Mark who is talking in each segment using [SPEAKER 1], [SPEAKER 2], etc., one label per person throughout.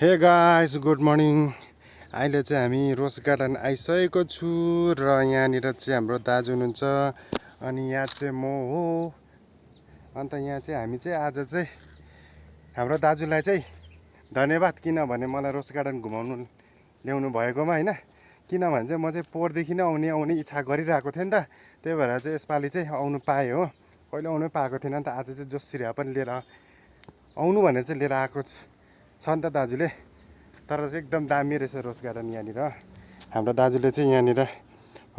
[SPEAKER 1] Hey guys good morning. अहिले चाहिँ हामी रोज गार्डन आइसकेको छु र यहाँनिर चाहिँ हाम्रो दाजु हुनुहुन्छ अनि यहाँ चाहिँ म हो। अन्त यहाँ चाहिँ हामी चाहिँ आज चाहिँ हाम्रो दाजुलाई चाहिँ धन्यवाद किनभने मलाई रोज गार्डन घुमाउनु ल्याउनु भएकोमा हैन। किनभने चाहिँ म चाहिँ पोहोरदेखि नै आउने इच्छा गरिरहेको थिएँ नि त। त्यही भएर चाहिँ यसपालि चाहिँ आउनु पाएँ हो। कहिले आउनै पाएको थिएन नि त। आज चाहिँ जोसिरी भए पनि लिएर आउनु भनेर चाहिँ लिएर आएको छ नि त दाजुले। तर चाहिँ एकदम दामी रहेछ रोज गार्डन यहाँनिर। हाम्रो दाजुले चाहिँ यहाँनिर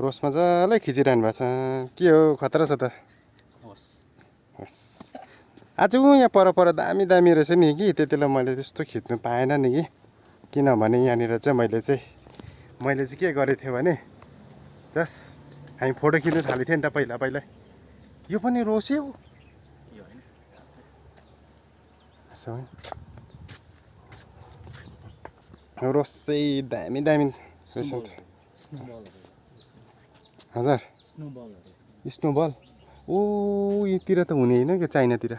[SPEAKER 1] रोज मजाले खिचिरहनु भएको छ। के हो खतरा छ त? हस् आज यहाँ पर दामी दामी रहेछ नि कि त्यतिलाई मैले त्यस्तो खिच्नु पाएन नि कि। किनभने यहाँनिर चाहिँ मैले चाहिँ के गरेको थिएँ भने जस्ट हामी फोटो खिच्नु थालेको थिएँ नि त पहिला। यो पनि रोसै हो। रोस चाहिँ दामी रहेछ नि त। हजुर स्नोबल ओ यतिर त हुने होइन क्या चाइनातिर।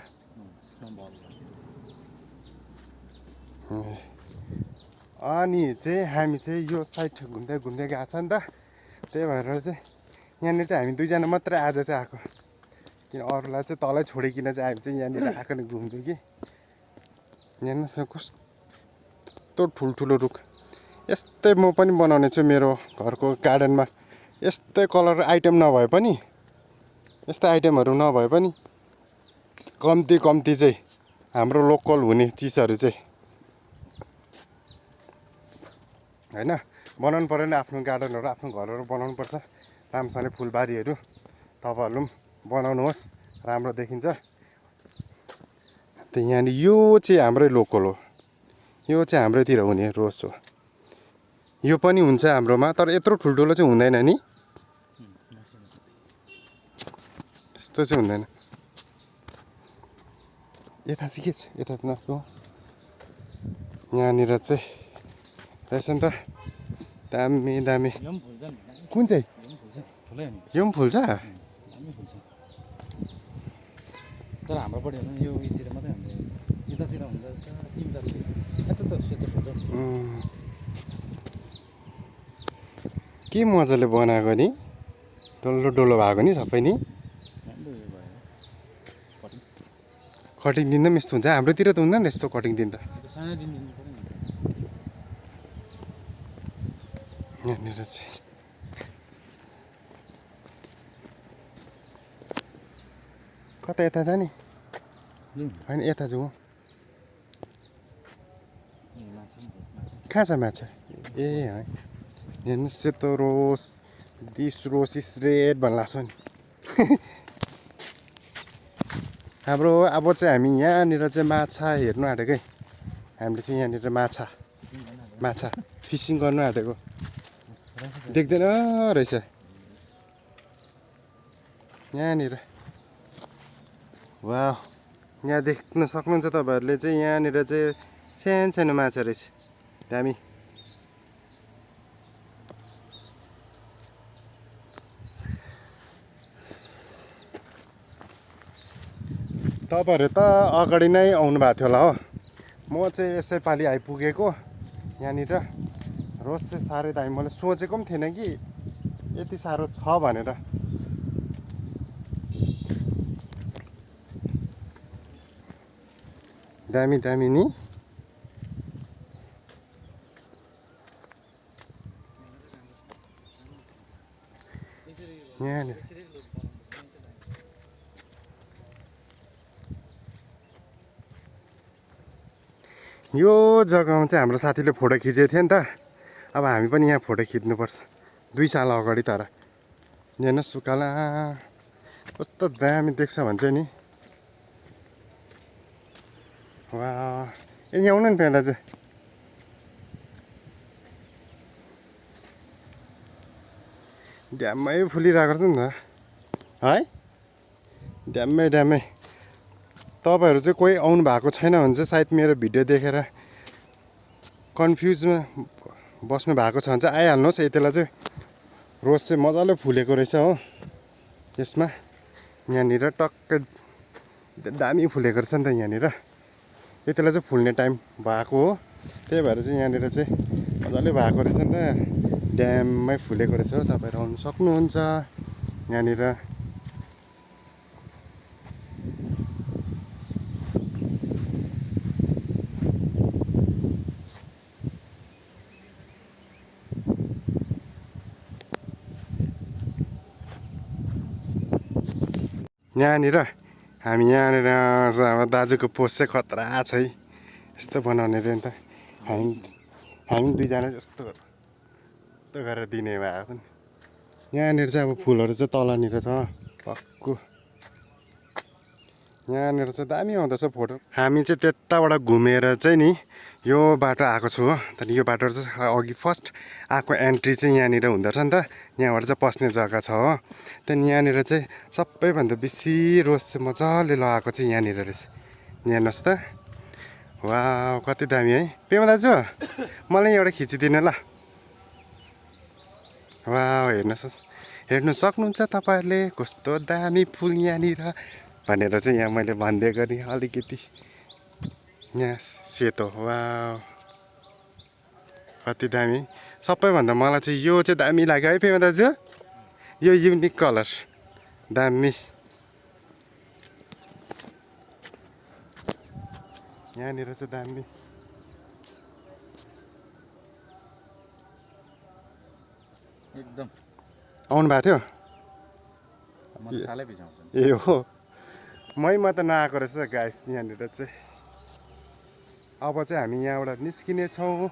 [SPEAKER 1] अनि चाहिँ हामी चाहिँ यो साइड घुम्दै गएको छ नि त। त्यही भएर चाहिँ यहाँनिर चाहिँ हामी दुईजना मात्रै आज चाहिँ आएको। किन अरूलाई चाहिँ तलै छोडिकन चाहिँ हामी चाहिँ यहाँनिर आएको नि घुम्नु कि। यहाँनिर कस्तो ठुल्ठुलो रुख। यस्तै म पनि बनाउने छु मेरो घरको गार्डनमा। यस्तै कलर आइटम नभए पनि यस्तै आइटमहरू नभए पनि कम्ती चाहिँ हाम्रो लोकल हुने चिजहरू चाहिँ हैन बनाउनु पर्यो नि। आफ्नो गार्डनहरू आफ्नो घरहरू बनाउनु पर्छ राम्रोसँगले फुलबारीहरू। तपाईँहरू पनि बनाउनुहोस् राम्रो देखिन्छ। त यहाँनिर यो चाहिँ हाम्रै लोकल हो। यो चाहिँ हाम्रोतिर हुने रोज हो। यो पनि हुन्छ हाम्रोमा तर यत्रो ठुल्ठुलो चाहिँ हुँदैन नि। यस्तो चाहिँ हुँदैन। यता चाहिँ के छ? यता त नसो यहाँनिर चाहिँ रहेछ नि त दामी। कुन चाहिँ? यो पनि फुल्छ?
[SPEAKER 2] तर हाम्रोपट्टि होइन यो उयोतिर मात्रै हुन्छ। यतातिर हुन्छ तिनवटा यता त सेतो फुल्छ।
[SPEAKER 1] के मजाले बनाएको नि। डल्लो भएको नि सबै नि। कटिङ दिँदा पनि यस्तो हुन्छ। हाम्रोतिर त हुँदैन यस्तो कटिङ दिँदा। यहाँनिर चाहिँ कता यता जाने होइन यता जाउँ। कहाँ छ माछा? ए है यहाँ सेतो रोस दिस रोस इज रेड भन्नु लाग्छ नि। हाम्रो अब चाहिँ हामी यहाँनिर चाहिँ माछा हेर्नु आँटेकै। हामीले चाहिँ यहाँनिर माछा फिसिङ गर्नु आँटेको। देख्दैन रहेछ यहाँनिर। वाह यहाँ देख्न सक्नुहुन्छ तपाईँहरूले चाहिँ यहाँनिर चाहिँ सानो माछा रहेछ दामी। तपाईँहरू त अगाडि नै आउनु भएको थियो होला हो। म चाहिँ यसै पालि आइपुगेको यहाँनिर। रोज चाहिँ साह्रै दामी। मैले सोचेको पनि थिएन कि यति साह्रो छ भनेर। दामी नि। यहाँनिर यो जग्गामा चाहिँ हाम्रो साथीले फोटो खिचेको थियो नि त। अब हामी पनि यहाँ फोटो खिच्नुपर्छ 2 साल अगाडि। तर यहाँ सुकाला कस्तो दामी देख्छ भन्छ नि। वाह यहाँ आउनु नि त दाजु। ड्याम्मै फुलिरहेको छ नि त है। ड्याम्मै तपाईँहरू चाहिँ कोही आउनु भएको छैन भने चाहिँ सायद मेरो भिडियो देखेर कन्फ्युजमा बस्नु भएको छ भने चाहिँ आइहाल्नुहोस्। यतिलाई चाहिँ रोज चाहिँ मजाले फुलेको रहेछ हो। यसमा यहाँनिर टक्कै दामी फुलेको रहेछ नि त यहाँनिर। यतिलाई चाहिँ फुल्ने टाइम भएको हो। त्यही भएर चाहिँ यहाँनिर चाहिँ मजाले भएको रहेछ नि त ड्याममै फुलेको रहेछ हो तपाईँहरू आउनु सक्नुहुन्छ यहाँनिर यहाँनिर हामी यहाँनिर अब दाजुको पोस्ट चाहिँ खतरा छ है यस्तो बनाउने रे नि त हामी दुईजना जस्तो गरेर दिने भएको नि यहाँनिर चाहिँ अब फुलहरू चाहिँ तलनिर छ पक्कु यहाँनिर चाहिँ दामी आउँदछ फोटो हामी चाहिँ त्यताबाट घुमेर चाहिँ नि यो बाटो आएको छु हो त्यहाँदेखि यो बाटो चाहिँ अघि फर्स्ट आएको एन्ट्री चाहिँ यहाँनिर हुँदो रहेछ नि त यहाँबाट चाहिँ पस्ने जग्गा छ हो त्यहाँदेखि यहाँनिर चाहिँ सबैभन्दा बेसी रोज चाहिँ मजाले लगाएको चाहिँ यहाँनिर रहेछ यहाँ हेर्नुहोस् त वाह कति दामी है पेमा दाजु मलाई एउटा खिचिदिनु ल वाह हेर्नु सक्नुहुन्छ तपाईँहरूले कस्तो दामी फुल यहाँनिर भनेर चाहिँ यहाँ मैले भनिदिएको नि अलिकति यहाँ सेतो वाह कति दामी सबैभन्दा मलाई चाहिँ यो चाहिँ दामी लाग्यो है पेमा दाजु यो युनिक कलर दामी यहाँनिर चाहिँ दामी
[SPEAKER 2] एकदम
[SPEAKER 1] आउनु भएको थियो
[SPEAKER 2] म त सालै भिजाउँछु
[SPEAKER 1] ए हो मै त नआएको रहेछ गाइस यहाँनिर चाहिँ अब चाहिँ हामी यहाँबाट निस्किने छौँ